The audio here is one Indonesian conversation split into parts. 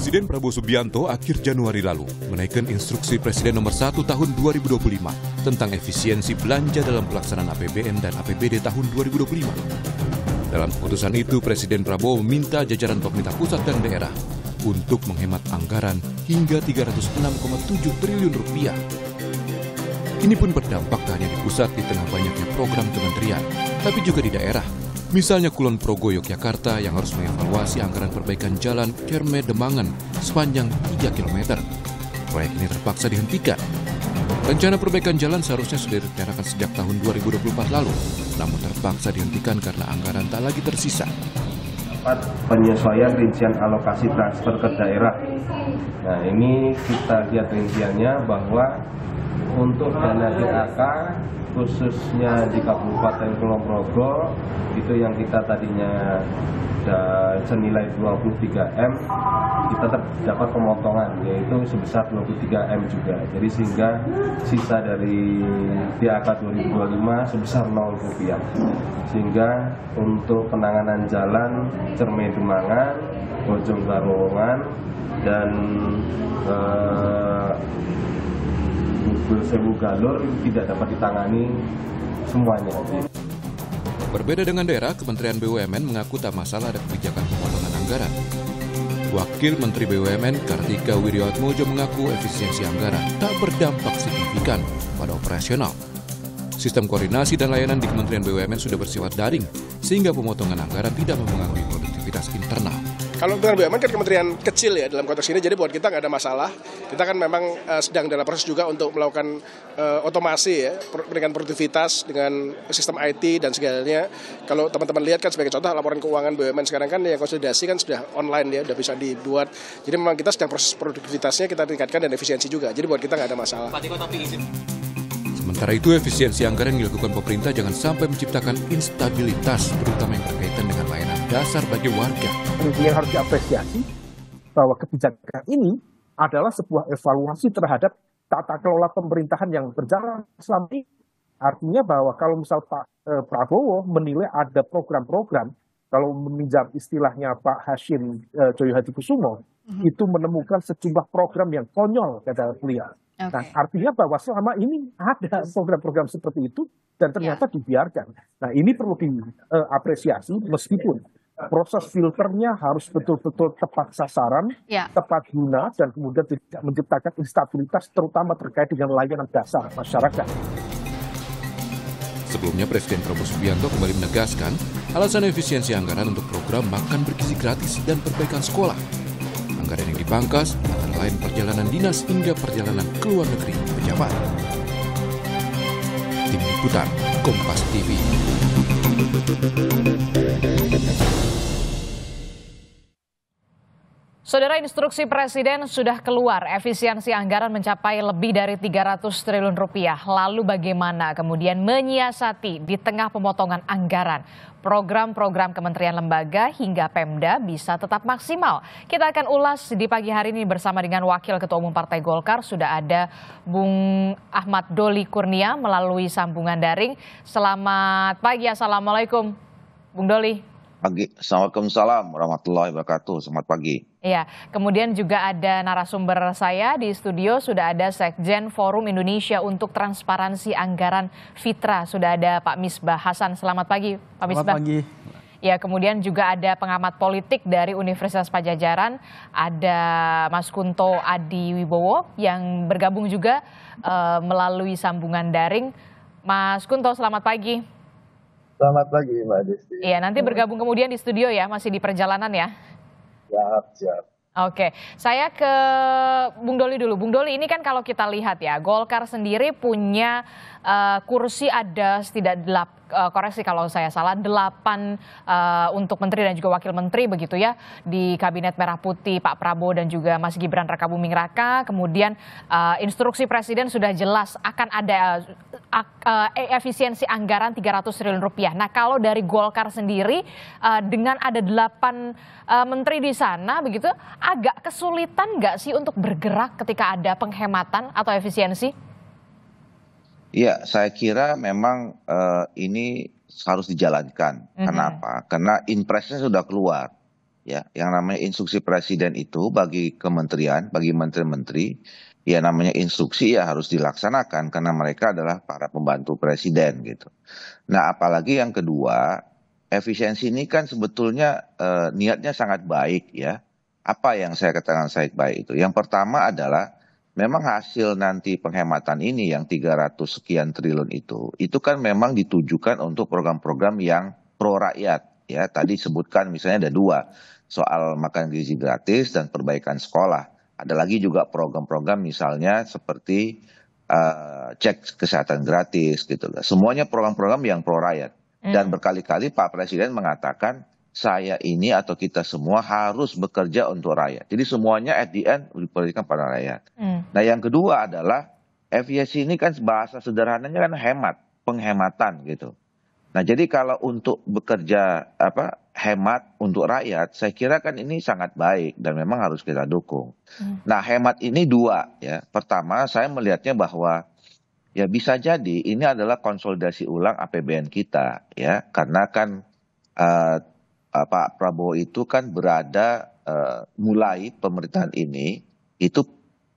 Presiden Prabowo Subianto akhir Januari lalu menaikkan instruksi Presiden nomor 1 tahun 2025 tentang efisiensi belanja dalam pelaksanaan APBN dan APBD tahun 2025. Dalam keputusan itu, Presiden Prabowo meminta jajaran pemerintah pusat dan daerah untuk menghemat anggaran hingga 306,7 triliun rupiah. Ini pun berdampak tak hanya di pusat di tengah banyaknya program kementerian, tapi juga di daerah. Misalnya Kulon Progo Yogyakarta yang harus mengevaluasi anggaran perbaikan jalan Kerme Demangan sepanjang 3 km. Proyek ini terpaksa dihentikan. Rencana perbaikan jalan seharusnya sudah direncanakan sejak tahun 2024 lalu, namun terpaksa dihentikan karena anggaran tak lagi tersisa. Penyesuaian rincian alokasi transfer ke daerah. Nah, ini kita lihat rinciannya bahwa untuk dana DAK khususnya di Kabupaten Kulon Progo itu yang kita tadinya senilai 23 M, kita dapat pemotongan yaitu sebesar 23 M juga. Jadi sehingga sisa dari DAK 2025 sebesar 0 rupiah. Sehingga untuk penanganan jalan Cerme Demangan, Bojong Garowongan dan Sewu Galur tidak dapat ditangani semuanya. Berbeda dengan daerah, Kementerian BUMN mengaku tak masalah ada kebijakan pemotongan anggaran. Wakil Menteri BUMN Kartika Wirjoatmojo mengaku efisiensi anggaran tak berdampak signifikan pada operasional. Sistem koordinasi dan layanan di Kementerian BUMN sudah bersifat daring, sehingga pemotongan anggaran tidak mempengaruhi produktivitas internal. Kalau Kementerian BUMN kan kementerian kecil ya dalam konteks ini, jadi buat kita nggak ada masalah. Kita kan memang sedang dalam proses juga untuk melakukan otomasi ya, peningkatan produktivitas dengan sistem IT dan segalanya. Kalau teman-teman lihat kan sebagai contoh laporan keuangan BUMN sekarang kan yang konsolidasi kan sudah online ya, sudah bisa dibuat. Jadi memang kita sedang proses produktivitasnya kita tingkatkan dan efisiensi juga. Jadi buat kita nggak ada masalah. Sementara itu, efisiensi anggaran yang dilakukan pemerintah jangan sampai menciptakan instabilitas, terutama yang berkaitan dengan layanan dasar bagi warga. Yang harus diapresiasi bahwa kebijakan ini adalah sebuah evaluasi terhadap tata kelola pemerintahan yang berjalan selama ini. Artinya bahwa kalau misal Pak Prabowo menilai ada program-program, kalau meminjam istilahnya Pak Hashim Joyo Hadikusumo, itu menemukan sejumlah program yang konyol, kata beliau. Okay. Nah, artinya bahwa selama ini ada program-program seperti itu dan ternyata dibiarkan. Nah, ini perlu diapresiasi meskipun proses filternya harus betul-betul tepat sasaran, tepat guna, dan kemudian tidak menciptakan instabilitas terutama terkait dengan layanan dasar masyarakat. Sebelumnya, Presiden Prabowo Subianto kembali menegaskan alasan efisiensi anggaran untuk program makan bergizi gratis dan perbaikan sekolah. Anggaran yang dipangkas antara lain perjalanan dinas hingga perjalanan ke luar negeri pejabat. Tim Liputan Kompas TV. Saudara, instruksi Presiden sudah keluar, efisiensi anggaran mencapai lebih dari 300 triliun rupiah. Lalu bagaimana kemudian menyiasati di tengah pemotongan anggaran? Program-program kementerian lembaga hingga Pemda bisa tetap maksimal. Kita akan ulas di pagi hari ini bersama dengan Wakil Ketua Umum Partai Golkar. Sudah ada Bung Ahmad Doli Kurnia melalui sambungan daring. Selamat pagi, Assalamualaikum Bung Doli. Assalamualaikum warahmatullahi wabarakatuh. Selamat pagi. Iya, kemudian juga ada narasumber saya di studio, sudah ada Sekjen Forum Indonesia untuk Transparansi Anggaran Fitra, sudah ada Pak Misbah Hasan. Selamat pagi, Pak Misbah. Selamat pagi. Ya, kemudian juga ada pengamat politik dari Universitas Padjadjaran, ada Mas Kunto Adiwibowo yang bergabung juga melalui sambungan daring. Mas Kunto, selamat pagi. Selamat pagi, Mbak Desi. Iya, nanti bergabung kemudian di studio ya, masih di perjalanan ya. Siap. Oke, saya ke Bung Doli dulu. Bung Doli, ini kan kalau kita lihat ya, Golkar sendiri punya kursi ada koreksi kalau saya salah, 8 untuk menteri dan juga wakil menteri begitu ya di Kabinet Merah Putih Pak Prabowo dan juga Mas Gibran Rakabuming Raka. Kemudian instruksi Presiden sudah jelas akan ada efisiensi anggaran 300 triliun rupiah. Nah, kalau dari Golkar sendiri dengan ada 8 menteri di sana begitu, agak kesulitan nggak sih untuk bergerak ketika ada penghematan atau efisiensi? Iya, saya kira memang ini harus dijalankan. Kenapa? Karena impresnya sudah keluar. ya, yang namanya instruksi presiden itu bagi kementerian, bagi menteri-menteri, ya namanya instruksi ya harus dilaksanakan karena mereka adalah para pembantu presiden gitu. Nah, apalagi yang kedua, efisiensi ini kan sebetulnya niatnya sangat baik ya. Apa yang saya katakan sangat baik itu? Yang pertama adalah memang hasil nanti penghematan ini yang 300 sekian triliun itu kan memang ditujukan untuk program-program yang pro rakyat ya. Tadi sebutkan misalnya ada dua, soal makan gizi gratis dan perbaikan sekolah. Ada lagi juga program-program misalnya seperti cek kesehatan gratis gitu. Semuanya program-program yang pro rakyat. Dan berkali-kali Pak Presiden mengatakan saya ini atau kita semua harus bekerja untuk rakyat. Jadi semuanya at the end diperhatikan pada rakyat. Nah yang kedua adalah efisiensi ini kan bahasa sederhananya kan hemat, penghematan gitu. Nah jadi kalau untuk bekerja hemat untuk rakyat, saya kira kan ini sangat baik dan memang harus kita dukung. Nah hemat ini dua ya. Pertama saya melihatnya bahwa ya bisa jadi ini adalah konsolidasi ulang APBN kita ya, karena kan Pak Prabowo itu kan berada mulai pemerintahan ini itu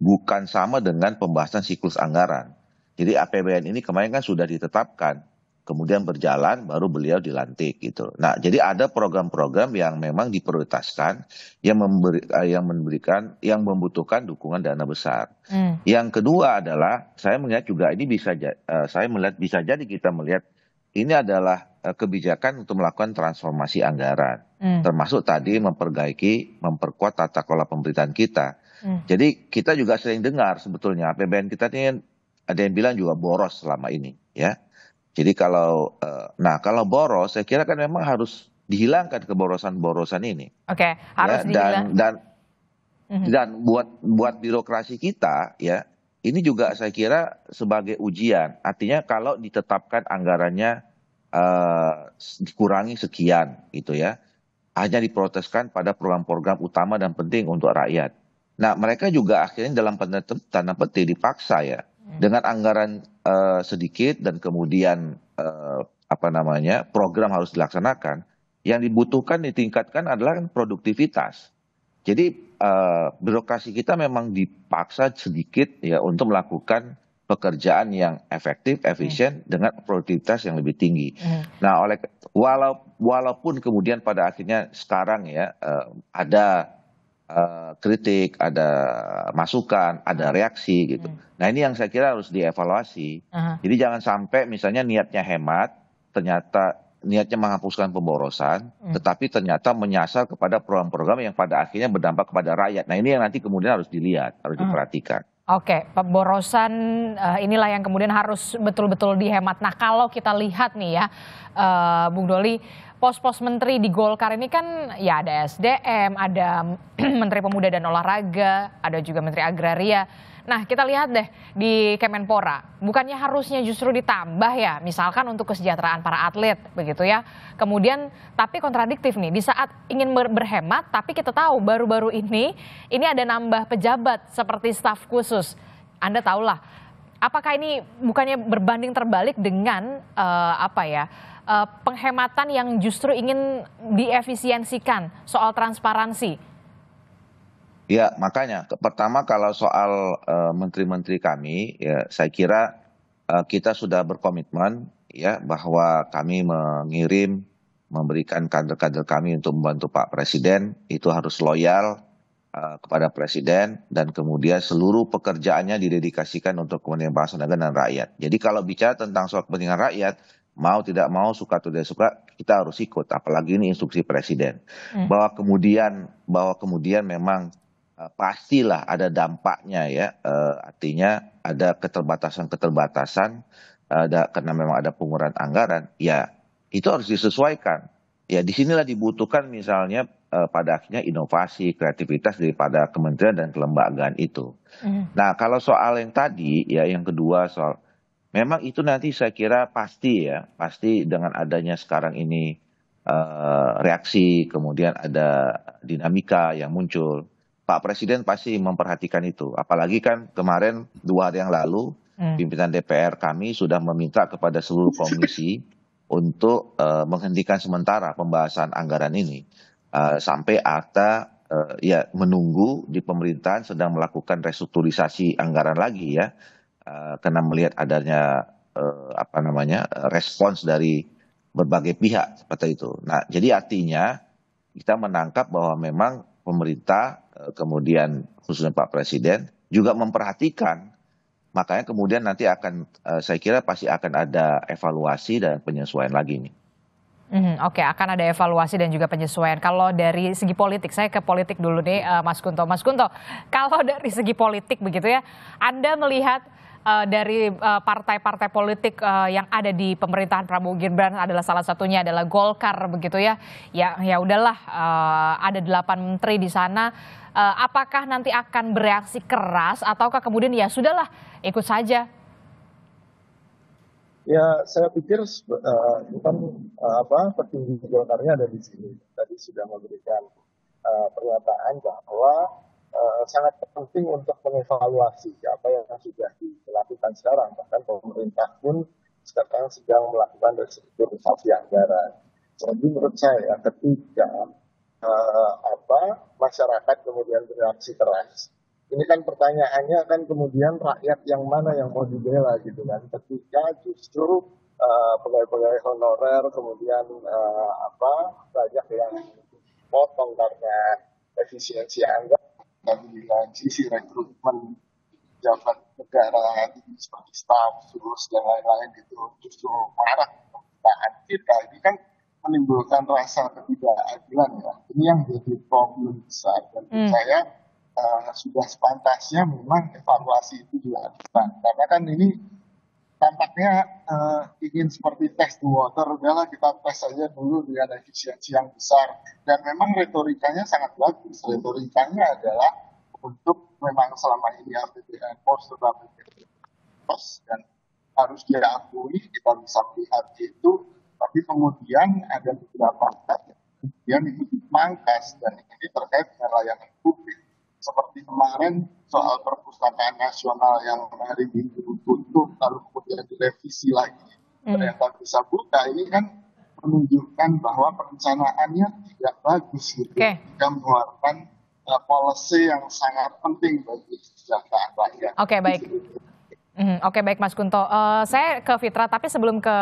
bukan sama dengan pembahasan siklus anggaran. Jadi APBN ini kemarin kan sudah ditetapkan, kemudian berjalan baru beliau dilantik gitu. Nah, jadi ada program-program yang memang diprioritaskan yang yang membutuhkan dukungan dana besar. Yang kedua adalah saya melihat juga ini bisa jadi kita melihat ini adalah kebijakan untuk melakukan transformasi anggaran, termasuk tadi memperkuat tata kelola pemerintahan kita. Jadi kita juga sering dengar sebetulnya APBN kita ini ada yang bilang juga boros selama ini ya. Jadi kalau boros, saya kira kan memang harus dihilangkan keborosan-borosan ini. Oke, harus ya, dan buat birokrasi kita ya, ini juga saya kira sebagai ujian. Artinya kalau ditetapkan anggarannya dikurangi sekian gitu ya, hanya diproteskan pada program-program utama dan penting untuk rakyat. Nah mereka juga akhirnya dalam tanda petik dipaksa ya. Dengan anggaran sedikit dan kemudian program harus dilaksanakan, yang dibutuhkan ditingkatkan adalah produktivitas. Jadi birokrasi kita memang dipaksa sedikit ya untuk melakukan pekerjaan yang efektif, efisien dengan produktivitas yang lebih tinggi. Nah, walaupun kemudian pada akhirnya sekarang ya ada kritik, ada masukan, ada reaksi gitu. Nah ini yang saya kira harus dievaluasi. Jadi jangan sampai misalnya niatnya hemat, ternyata niatnya menghapuskan pemborosan, tetapi ternyata menyasar kepada program-program yang pada akhirnya berdampak kepada rakyat. Nah ini yang nanti kemudian harus dilihat, harus diperhatikan. Oke, pemborosan inilah yang kemudian harus betul-betul dihemat. Nah kalau kita lihat nih ya, Bung Doli, pos-pos menteri di Golkar ini kan ya ada SDM, ada Menteri Pemuda dan Olahraga, ada juga Menteri Agraria. Nah kita lihat deh di Kemenpora, bukannya harusnya justru ditambah ya, misalkan untuk kesejahteraan para atlet begitu ya. Kemudian tapi kontradiktif nih, di saat ingin berhemat tapi kita tahu baru-baru ini ada nambah pejabat seperti staf khusus. Anda tahulah, apakah ini bukannya berbanding terbalik dengan penghematan yang justru ingin diefisiensikan soal transparansi? Ya makanya pertama kalau soal menteri-menteri kami ya saya kira kita sudah berkomitmen ya bahwa kami memberikan kader-kader kami untuk membantu Pak Presiden, itu harus loyal kepada Presiden dan kemudian seluruh pekerjaannya didedikasikan untuk kepentingan bangsa dan rakyat. Jadi kalau bicara tentang soal kepentingan rakyat, mau tidak mau, suka atau tidak suka, kita harus ikut. Apalagi ini instruksi Presiden. Bahwa kemudian memang pastilah ada dampaknya ya, artinya ada keterbatasan, karena memang ada pengurangan anggaran, ya itu harus disesuaikan. Ya disinilah dibutuhkan misalnya pada akhirnya inovasi, kreativitas daripada kementerian dan kelembagaan itu. Nah kalau soal yang tadi ya, yang kedua soal memang itu nanti saya kira pasti dengan adanya sekarang ini reaksi, kemudian ada dinamika yang muncul. Pak Presiden pasti memperhatikan itu. Apalagi kan kemarin 2 hari yang lalu pimpinan DPR kami sudah meminta kepada seluruh komisi untuk menghentikan sementara pembahasan anggaran ini. sampai ATA ya menunggu di pemerintahan sedang melakukan restrukturisasi anggaran lagi ya, karena melihat adanya respons dari berbagai pihak seperti itu. Nah, jadi artinya kita menangkap bahwa memang pemerintah, kemudian khususnya Pak Presiden juga memperhatikan, makanya kemudian nanti akan, saya kira pasti akan ada evaluasi dan penyesuaian lagi nih. Oke, akan ada evaluasi dan juga penyesuaian. Kalau dari segi politik, saya ke politik dulu nih, Mas Kunto. Mas Kunto, kalau dari segi politik begitu ya, Anda melihat dari partai-partai politik yang ada di pemerintahan Prabowo Gibran, adalah salah satunya adalah Golkar begitu ya. Ya udahlah, ada 8 menteri di sana. Apakah nanti akan bereaksi keras ataukah kemudian ya sudahlah ikut saja? Ya, saya pikir petinggi Golkarnya ada di sini. Tadi sudah memberikan pernyataan bahwa sangat penting untuk mengevaluasi apa yang sudah dilakukan sekarang. Bahkan pemerintah pun sekarang sedang melakukan restrukturisasi anggaran. Jadi menurut saya ketika masyarakat kemudian bereaksi keras, ini kan pertanyaannya kan kemudian rakyat yang mana yang mau dibela gitu kan, ketika justru pegawai-pegawai honorer kemudian banyak yang potong karena efisiensi anggaran. Dan di lain sisi rekrutmen pejabat negara seperti staf, terus dan lain-lain itu justru marah pemerintahan kita. Ini kan menimbulkan rasa ketidakadilan ya. Ini yang jadi problem besar. Dan saya sudah sepantasnya memang evaluasi itu juga dilakukan. Karena kan ini tampaknya ingin seperti test the water, udahlah kita tes saja dulu dengan efisiensi yang besar. Dan memang retorikanya sangat bagus. Retorikanya adalah untuk memang selama ini APBN pos dan harus diakui, kita bisa melihat itu. Tapi kemudian ada beberapa yang itu dimangkas, dan ini terkait dengan layanan publik. Seperti kemarin soal perpustakaan nasional yang hari Minggu tutup, lalu kemudian direvisi lagi, ternyata bisa buka. Ini kan menunjukkan bahwa perencanaannya tidak bagus gitu. Jika mengeluarkan policy yang sangat penting bagi kesejahteraan rakyat. Oke, baik. Oke, baik Mas Kunto. Saya ke Fitra, tapi sebelum ke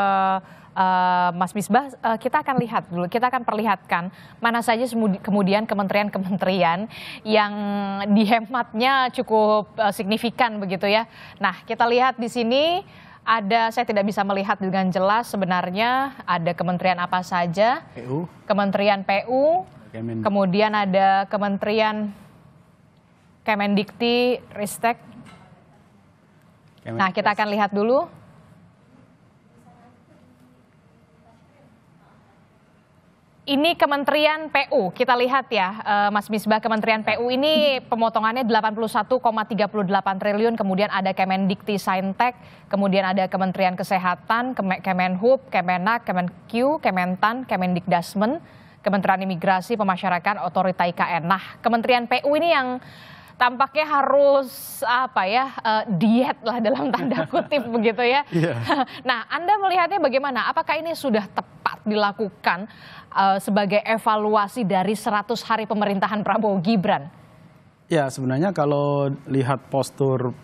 Mas Misbah, kita akan lihat dulu, kita akan perlihatkan mana saja kemudian kementerian-kementerian yang dihematnya cukup signifikan begitu ya. Nah, kita lihat di sini ada, saya tidak bisa melihat dengan jelas sebenarnya ada kementerian apa saja. PU. Kementerian PU, kemudian ada Kementerian Kemendikti, Ristek. Nah, kita akan lihat dulu. Ini Kementerian PU, kita lihat ya Mas Misbah, Kementerian PU ini pemotongannya 81,38 triliun, kemudian ada Kemendikti Saintek, kemudian ada Kementerian Kesehatan, Kemenhub, Kemenak, Kemenq, Kementan, Kemendikdasmen, Kementerian Imigrasi, Pemasyarakatan, Otorita IKN. Nah, Kementerian PU ini yang tampaknya harus diet lah dalam tanda kutip begitu ya. Nah, Anda melihatnya bagaimana? Apakah ini sudah tepat dilakukan sebagai evaluasi dari 100 hari pemerintahan Prabowo Gibran? Ya, sebenarnya kalau lihat postur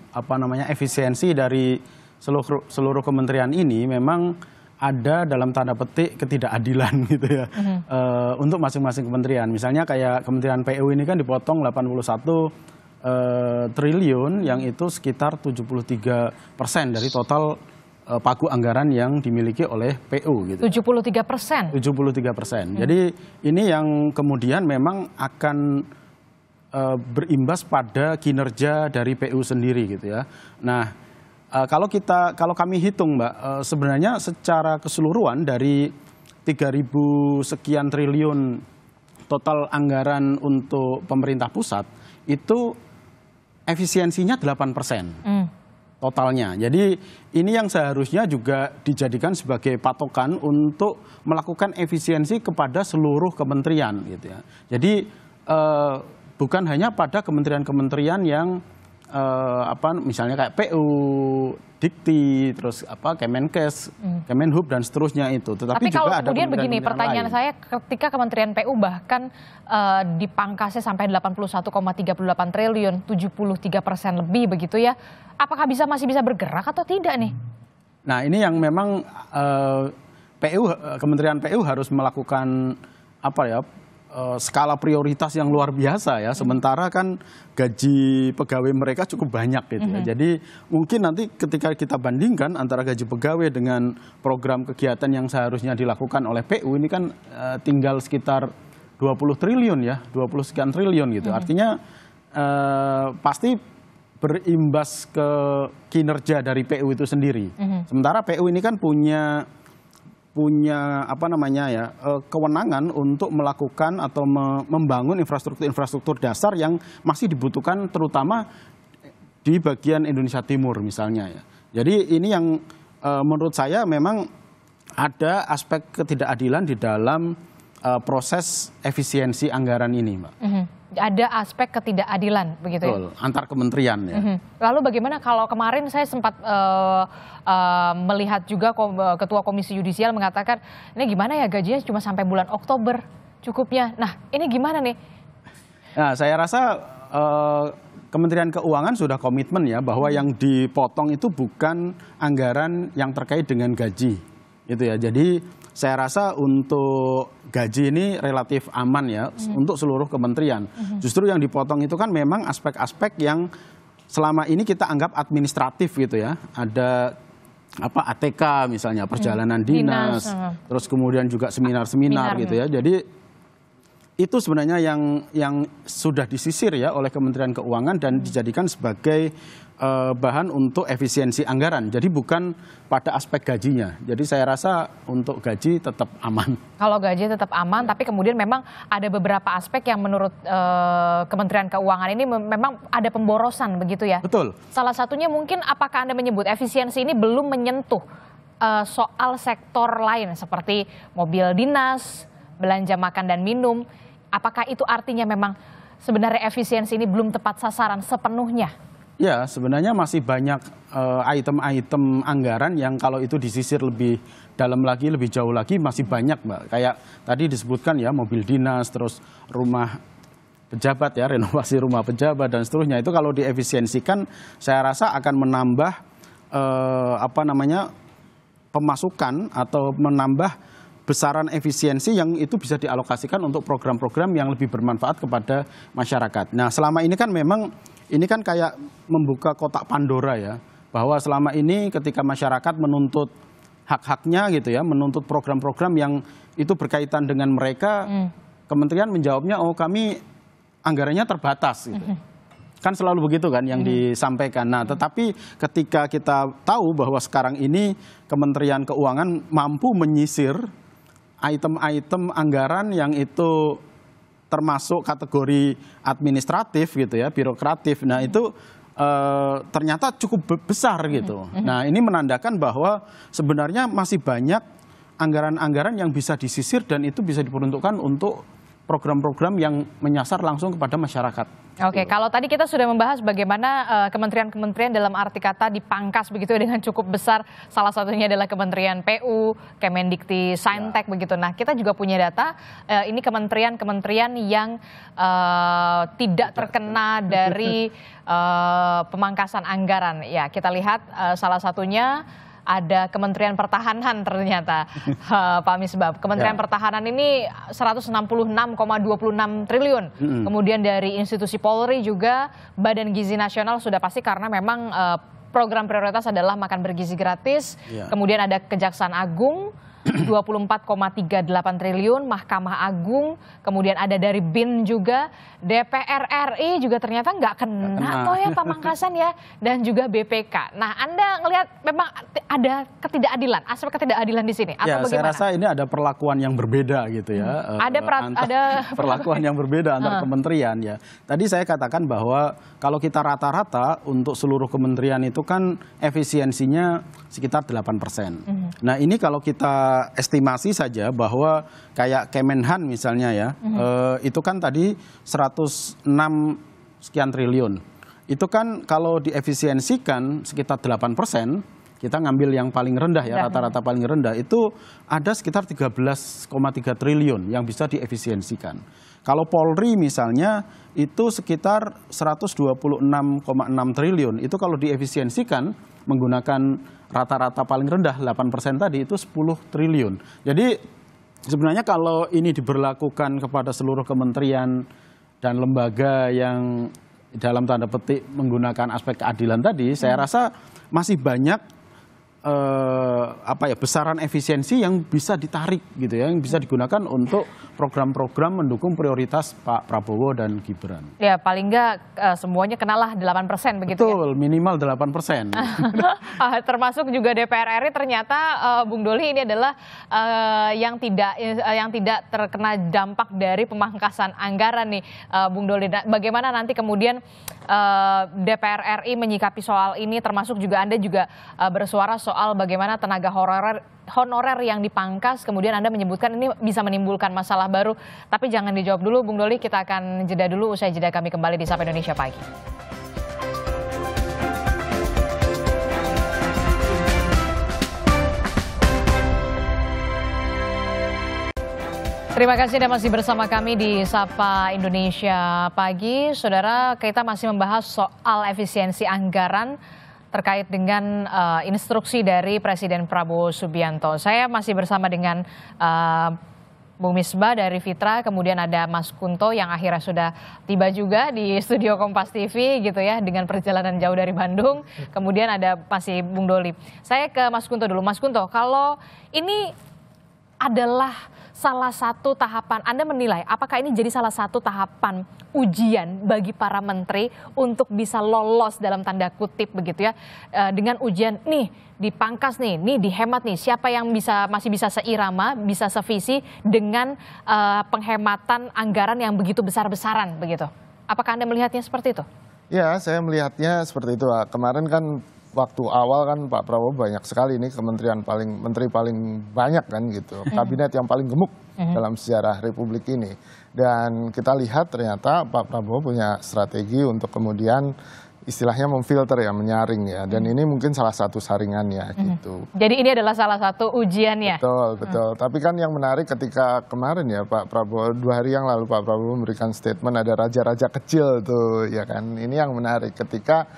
efisiensi dari seluruh kementerian ini memang ada dalam tanda petik ketidakadilan gitu ya. Untuk masing-masing kementerian. Misalnya kayak Kementerian PU ini kan dipotong 81 triliun, yang itu sekitar 73% dari total pagu anggaran yang dimiliki oleh PU gitu. 73%? 73%. Jadi ini yang kemudian memang akan berimbas pada kinerja dari PU sendiri gitu ya. Nah, kalau kami hitung Mbak, sebenarnya secara keseluruhan dari 3.000 sekian triliun total anggaran untuk pemerintah pusat itu efisiensinya 8%. Totalnya. Jadi ini yang seharusnya juga dijadikan sebagai patokan untuk melakukan efisiensi kepada seluruh kementerian gitu ya. Jadi bukan hanya pada kementerian-kementerian yang misalnya kayak PU, Dikti, terus Kemenkes, Kemenhub dan seterusnya itu. Tapi kalau kemudian begini, pertanyaan saya, ketika Kementerian PU bahkan dipangkasnya sampai 81,38 triliun, 73% lebih begitu ya, apakah masih bisa bergerak atau tidak nih? Nah ini yang memang Kementerian PU harus melakukan skala prioritas yang luar biasa ya. Sementara kan gaji pegawai mereka cukup banyak gitu ya. Jadi mungkin nanti ketika kita bandingkan antara gaji pegawai dengan program kegiatan yang seharusnya dilakukan oleh PU ini kan tinggal sekitar 20 triliun ya, 20 sekian triliun gitu. Artinya pasti berimbas ke kinerja dari PU itu sendiri. Sementara PU ini kan punya kewenangan untuk melakukan atau membangun infrastruktur dasar yang masih dibutuhkan terutama di bagian Indonesia Timur misalnya ya. Jadi ini yang menurut saya memang ada aspek ketidakadilan di dalam proses efisiensi anggaran ini, Mbak. Ada aspek ketidakadilan begitu ya? Betul, antar kementerian ya. Lalu bagaimana kalau kemarin saya sempat melihat juga Ketua Komisi Yudisial mengatakan ini gimana ya gajinya cuma sampai bulan Oktober cukupnya. Nah ini gimana nih? Nah saya rasa Kementerian Keuangan sudah komitmen ya bahwa yang dipotong itu bukan anggaran yang terkait dengan gaji gitu ya. Jadi saya rasa untuk gaji ini relatif aman ya untuk seluruh kementerian. Justru yang dipotong itu kan memang aspek-aspek yang selama ini kita anggap administratif gitu ya. Ada ATK misalnya, perjalanan dinas, terus kemudian juga seminar-seminar gitu ya. Jadi itu sebenarnya yang sudah disisir ya oleh Kementerian Keuangan dan dijadikan sebagai bahan untuk efisiensi anggaran. Jadi bukan pada aspek gajinya. Jadi saya rasa untuk gaji tetap aman. Kalau gaji tetap aman, tapi kemudian memang ada beberapa aspek yang menurut Kementerian Keuangan ini memang ada pemborosan begitu ya? Betul. Salah satunya mungkin apakah Anda menyebut efisiensi ini belum menyentuh soal sektor lain seperti mobil dinas, belanja makan dan minum. Apakah itu artinya memang sebenarnya efisiensi ini belum tepat sasaran sepenuhnya? Ya, sebenarnya masih banyak item-item anggaran yang kalau itu disisir lebih dalam lagi, lebih jauh lagi masih banyak, Mbak. Kayak tadi disebutkan ya mobil dinas, terus rumah pejabat ya, renovasi rumah pejabat dan seterusnya. Itu kalau diefisiensikan saya rasa akan menambah pemasukan atau menambah besaran efisiensi yang itu bisa dialokasikan untuk program-program yang lebih bermanfaat kepada masyarakat. Nah, selama ini kan memang ini kan kayak membuka kotak Pandora ya, bahwa selama ini ketika masyarakat menuntut hak-haknya gitu ya, menuntut program-program yang itu berkaitan dengan mereka, kementerian menjawabnya, oh kami anggarannya terbatas gitu. Kan selalu begitu kan yang disampaikan. Nah, tetapi ketika kita tahu bahwa sekarang ini Kementerian Keuangan mampu menyisir item-item anggaran yang itu termasuk kategori administratif gitu ya, birokratif. Nah itu ternyata cukup besar gitu. Nah ini menandakan bahwa sebenarnya masih banyak anggaran-anggaran yang bisa disisir dan itu bisa diperuntukkan untuk program-program yang menyasar langsung kepada masyarakat. Oke, kalau tadi kita sudah membahas bagaimana kementerian-kementerian dalam arti kata dipangkas begitu dengan cukup besar. Salah satunya adalah Kementerian PU, Kemendikti, Saintek begitu. Nah, kita juga punya data ini kementerian-kementerian yang tidak terkena dari pemangkasan anggaran. Ya, kita lihat salah satunya ada Kementerian Pertahanan ternyata, Pak Misbah. Kementerian Pertahanan ini 166,26 triliun. Kemudian dari institusi Polri juga, Badan Gizi Nasional sudah pasti karena memang program prioritas adalah makan bergizi gratis. Kemudian ada Kejaksaan Agung, 24,38 triliun, Mahkamah Agung, kemudian ada dari BIN juga, DPR RI juga ternyata nggak kena toh ya pemangkasan ya, dan juga BPK. Nah, Anda ngelihat memang ada ketidakadilan, aspek ketidakadilan di sini, atau bagaimana? Saya rasa ini ada perlakuan yang berbeda gitu ya. Ada perlakuan yang berbeda antar kementerian ya. Tadi saya katakan bahwa kalau kita rata-rata untuk seluruh kementerian itu kan efisiensinya sekitar 8%. Nah, ini kalau kita estimasi saja bahwa kayak Kemenhan misalnya ya, itu kan tadi 106 sekian triliun. itu kan kalau diefisiensikan sekitar 8%, kita ngambil yang paling rendah ya, rata-rata paling rendah, itu ada sekitar 13,3 triliun yang bisa diefisiensikan. Kalau Polri misalnya itu sekitar 126,6 triliun, itu kalau diefisiensikan menggunakan rata-rata paling rendah 8% tadi itu 10 triliun. Jadi sebenarnya kalau ini diberlakukan kepada seluruh kementerian dan lembaga yang dalam tanda petik menggunakan aspek keadilan tadi, saya rasa masih banyak besaran efisiensi yang bisa ditarik gitu ya, yang bisa digunakan untuk program-program mendukung prioritas Pak Prabowo dan Gibran. Ya paling enggak semuanya kenalah 8% begitu. Betul, ya? Minimal 8%. Termasuk juga DPR RI ternyata Bung Doli ini adalah yang tidak terkena dampak dari pemangkasan anggaran nih Bung Doli. Bagaimana nanti kemudian DPR RI menyikapi soal ini, termasuk juga Anda juga bersuara soal bagaimana tenaga honorer yang dipangkas, kemudian Anda menyebutkan ini bisa menimbulkan masalah baru. Tapi jangan dijawab dulu Bung Doli, kita akan jeda dulu, usai jeda kami kembali di Sapa Indonesia Pagi. Terima kasih Anda masih bersama kami di Sapa Indonesia Pagi. Saudara, kita masih membahas soal efisiensi anggaran terkait dengan instruksi dari Presiden Prabowo Subianto. Saya masih bersama dengan Bung Misbah dari Fitra, kemudian ada Mas Kunto yang akhirnya sudah tiba juga di studio Kompas TV gitu ya, dengan perjalanan jauh dari Bandung. Kemudian ada masih Bung Doli. Saya ke Mas Kunto dulu. Mas Kunto, kalau ini adalah salah satu tahapan, Anda menilai apakah ini jadi salah satu tahapan ujian bagi para menteri untuk bisa lolos dalam tanda kutip begitu ya, dengan ujian nih dipangkas nih dihemat nih, siapa yang masih bisa seirama, bisa sevisi dengan penghematan anggaran yang begitu besar-besaran begitu. Apakah Anda melihatnya seperti itu? Ya, saya melihatnya seperti itu. Kemarin kan waktu awal kan Pak Prabowo banyak sekali nih menteri paling banyak kan gitu, kabinet yang paling gemuk dalam sejarah Republik ini. Dan kita lihat ternyata Pak Prabowo punya strategi untuk kemudian istilahnya memfilter ya, menyaring ya. Dan ini mungkin salah satu saringannya gitu. Jadi ini adalah salah satu ujiannya. Betul. Tapi kan yang menarik ketika kemarin ya Pak Prabowo, 2 hari yang lalu Pak Prabowo memberikan statement ada raja-raja kecil tuh ya kan. Ini yang menarik ketika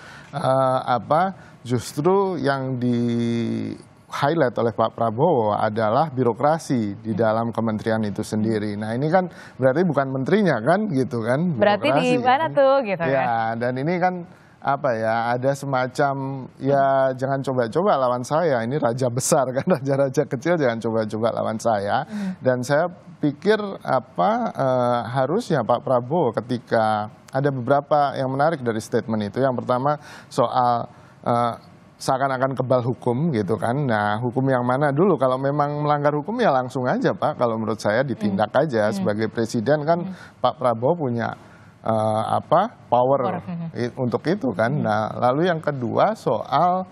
justru yang di highlight oleh Pak Prabowo adalah birokrasi di dalam kementerian itu sendiri. Nah ini kan berarti bukan menterinya kan gitu kan. Berarti di mana kan tuh gitu kan. Ya, dan ini kan ada semacam ya jangan coba-coba lawan saya, ini raja besar kan, raja-raja kecil jangan coba-coba lawan saya. Dan saya pikir harusnya Pak Prabowo ketika ada beberapa yang menarik dari statement itu. Yang pertama soal seakan-akan kebal hukum gitu kan. Nah hukum yang mana dulu, kalau memang melanggar hukum ya langsung aja Pak, kalau menurut saya ditindak aja. Sebagai presiden kan Pak Prabowo punya power untuk itu kan. Nah lalu yang kedua soal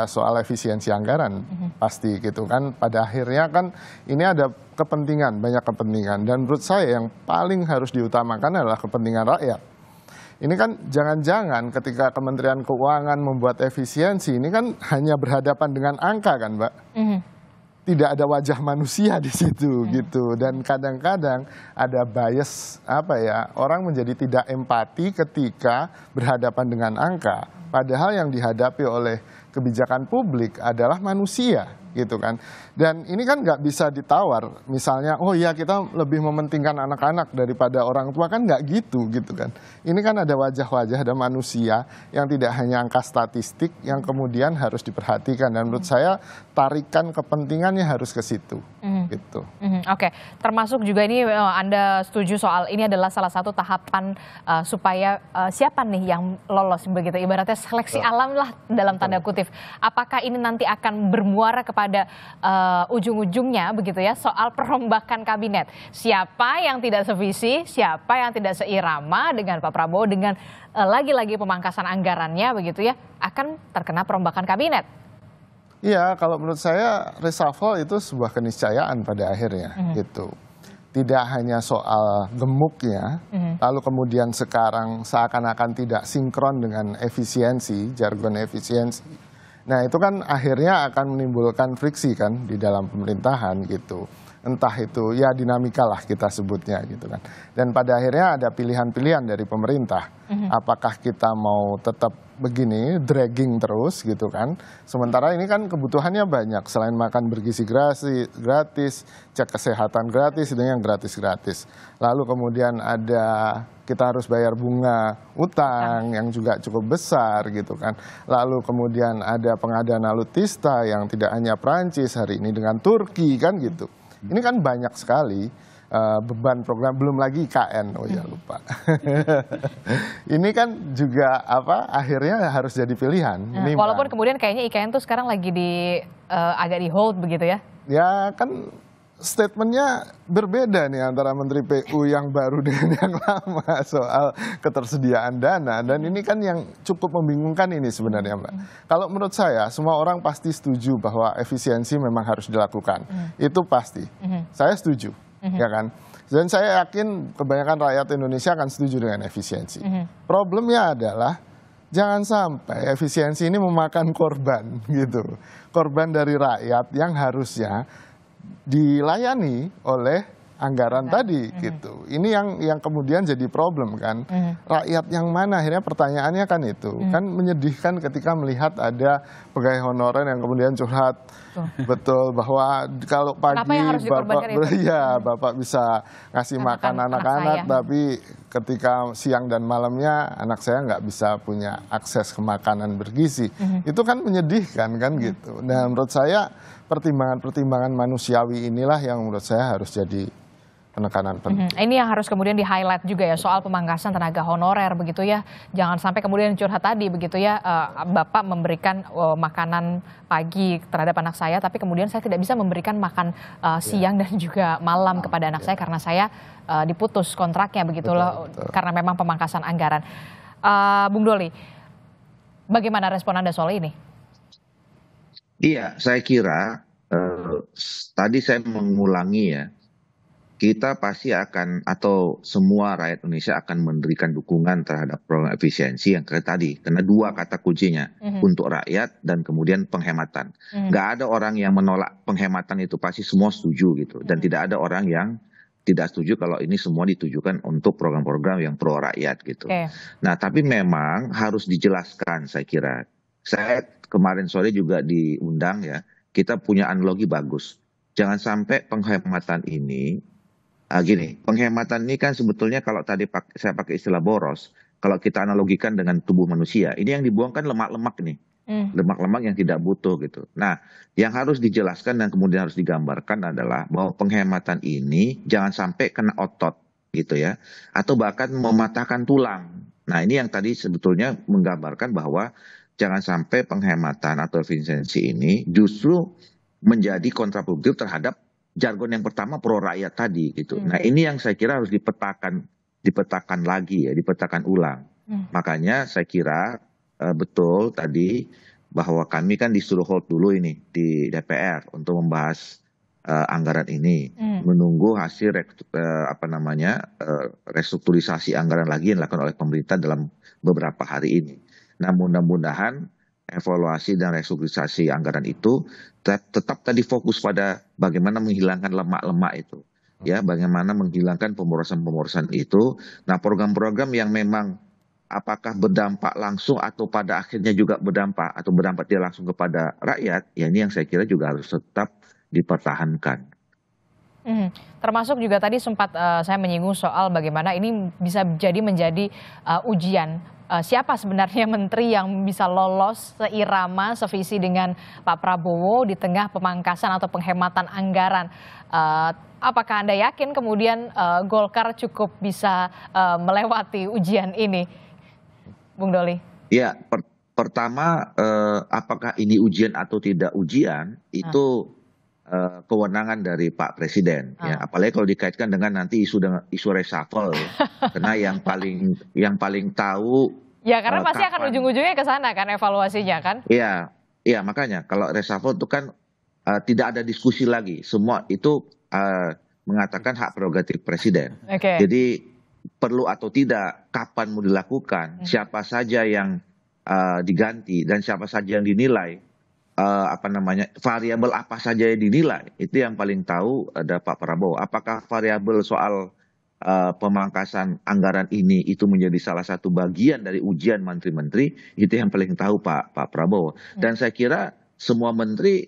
soal efisiensi anggaran pasti gitu kan. Pada akhirnya kan ini ada kepentingan, banyak kepentingan, dan menurut saya yang paling harus diutamakan adalah kepentingan rakyat. Ini kan jangan-jangan ketika Kementerian Keuangan membuat efisiensi, ini kan hanya berhadapan dengan angka kan Mbak. Tidak ada wajah manusia di situ gitu. Dan kadang-kadang ada bias orang menjadi tidak empati ketika berhadapan dengan angka. Padahal yang dihadapi oleh kebijakan publik adalah manusia gitu kan. Dan ini kan nggak bisa ditawar. Misalnya, oh ya kita lebih mementingkan anak-anak daripada orang tua, kan nggak gitu kan. Ini kan ada wajah-wajah, ada manusia yang tidak hanya angka statistik yang kemudian harus diperhatikan. Dan menurut saya tarikan kepentingannya harus ke situ. Gitu. Oke, termasuk juga ini Anda setuju soal ini adalah salah satu tahapan supaya siapa nih yang lolos begitu, ibaratnya seleksi alam lah dalam tanda kutip. Apakah ini nanti akan bermuara kepada ujung-ujungnya begitu ya soal perombakan kabinet? Siapa yang tidak sevisi, siapa yang tidak seirama dengan Pak Prabowo, dengan lagi-lagi pemangkasan anggarannya begitu ya, akan terkena perombakan kabinet. Iya, kalau menurut saya reshuffle itu sebuah keniscayaan pada akhirnya gitu. Tidak hanya soal gemuknya, lalu kemudian sekarang seakan-akan tidak sinkron dengan efisiensi, jargon efisiensi. Nah itu kan akhirnya akan menimbulkan friksi kan di dalam pemerintahan gitu. Entah itu ya dinamika lah kita sebutnya gitu kan. Dan pada akhirnya ada pilihan-pilihan dari pemerintah. Apakah kita mau tetap begini dragging terus gitu kan. Sementara ini kan kebutuhannya banyak. Selain makan bergizi gratis, cek kesehatan gratis, itu yang gratis-gratis. Lalu kemudian ada kita harus bayar bunga utang yang juga cukup besar gitu kan. Lalu kemudian ada pengadaan alutsista yang tidak hanya Prancis hari ini dengan Turki kan gitu. Ini kan banyak sekali beban program, belum lagi IKN, oh ya lupa. Ini kan juga akhirnya harus jadi pilihan. Walaupun kemudian kayaknya IKN tuh sekarang lagi agak di hold begitu ya? Ya kan statementnya berbeda nih antara Menteri PU yang baru dengan yang lama soal ketersediaan dana. Dan ini kan yang cukup membingungkan ini sebenarnya Mbak. Kalau menurut saya semua orang pasti setuju bahwa efisiensi memang harus dilakukan. Itu pasti. Saya setuju, ya kan. Dan saya yakin kebanyakan rakyat Indonesia akan setuju dengan efisiensi. Problemnya adalah jangan sampai efisiensi ini memakan korban gitu. Korban dari rakyat yang harusnya dilayani oleh anggaran tadi gitu. Ini yang kemudian jadi problem kan. Rakyat yang mana akhirnya pertanyaannya kan itu. Kan menyedihkan ketika melihat ada pegawai honorer yang kemudian curhat. Betul bahwa kalau pagi Bapak bisa ngasih makan anak-anak tapi ketika siang dan malamnya anak saya nggak bisa punya akses ke makanan bergizi. Itu kan menyedihkan kan gitu. Nah menurut saya pertimbangan-pertimbangan manusiawi inilah yang menurut saya harus jadi penekanan penting. Ini yang harus kemudian di-highlight juga ya soal pemangkasan tenaga honorer begitu ya. Jangan sampai kemudian curhat tadi begitu ya, Bapak memberikan makanan pagi terhadap anak saya tapi kemudian saya tidak bisa memberikan makan siang dan juga malam kepada anak saya karena saya diputus kontraknya begitu loh karena memang pemangkasan anggaran. Bung Doli, bagaimana respon Anda soal ini? Iya, saya kira tadi saya mengulangi ya, kita pasti akan atau semua rakyat Indonesia akan memberikan dukungan terhadap program efisiensi yang tadi, karena dua kata kuncinya untuk rakyat dan kemudian penghematan. Nggak ada orang yang menolak penghematan itu, pasti semua setuju gitu, dan tidak ada orang yang tidak setuju kalau ini semua ditujukan untuk program-program yang pro rakyat gitu. Nah, tapi memang harus dijelaskan saya kira. Saya kemarin sore juga diundang ya, kita punya analogi bagus. Jangan sampai penghematan ini, gini, penghematan ini kan sebetulnya kalau tadi saya pakai istilah boros, kalau kita analogikan dengan tubuh manusia, ini yang dibuang kan lemak-lemak nih, lemak-lemak yang tidak butuh gitu. Nah, yang harus dijelaskan dan kemudian harus digambarkan adalah bahwa penghematan ini jangan sampai kena otot gitu ya, atau bahkan mematahkan tulang. Nah, ini yang tadi sebetulnya menggambarkan bahwa jangan sampai penghematan atau efisiensi ini justru menjadi kontraproduktif terhadap jargon yang pertama pro rakyat tadi gitu. Nah ini yang saya kira harus dipetakan lagi ya, dipetakan ulang. Makanya saya kira betul tadi bahwa kami kan disuruh hold dulu ini di DPR untuk membahas anggaran ini, menunggu hasil restrukturisasi anggaran lagi yang dilakukan oleh pemerintah dalam beberapa hari ini. Nah mudah-mudahan evaluasi dan restrukturisasi anggaran itu tetap tadi fokus pada bagaimana menghilangkan lemak-lemak itu, ya, bagaimana menghilangkan pemborosan-pemborosan itu. Nah program-program yang memang apakah berdampak langsung atau pada akhirnya juga berdampak tidak langsung kepada rakyat, ya ini yang saya kira juga harus tetap dipertahankan. Termasuk juga tadi sempat saya menyinggung soal bagaimana ini bisa menjadi ujian. Siapa sebenarnya menteri yang bisa lolos seirama, sevisi dengan Pak Prabowo di tengah pemangkasan atau penghematan anggaran. Apakah Anda yakin kemudian Golkar cukup bisa melewati ujian ini, Bung Doli? Ya, pertama apakah ini ujian atau tidak ujian, itu kewenangan dari Pak Presiden, ya, apalagi kalau dikaitkan dengan nanti isu reshuffle, ya. Karena yang paling tahu. Ya karena pasti akan ujung-ujungnya ke sana kan evaluasinya kan? Iya makanya kalau reshuffle itu kan tidak ada diskusi lagi, semua itu mengatakan hak prerogatif Presiden. Jadi perlu atau tidak, kapan mau dilakukan, siapa saja yang diganti dan siapa saja yang dinilai, variabel apa saja yang dinilai, itu yang paling tahu ada Pak Prabowo. Apakah variabel soal pemangkasan anggaran ini itu menjadi salah satu bagian dari ujian menteri-menteri, itu yang paling tahu Pak Prabowo. Dan saya kira semua menteri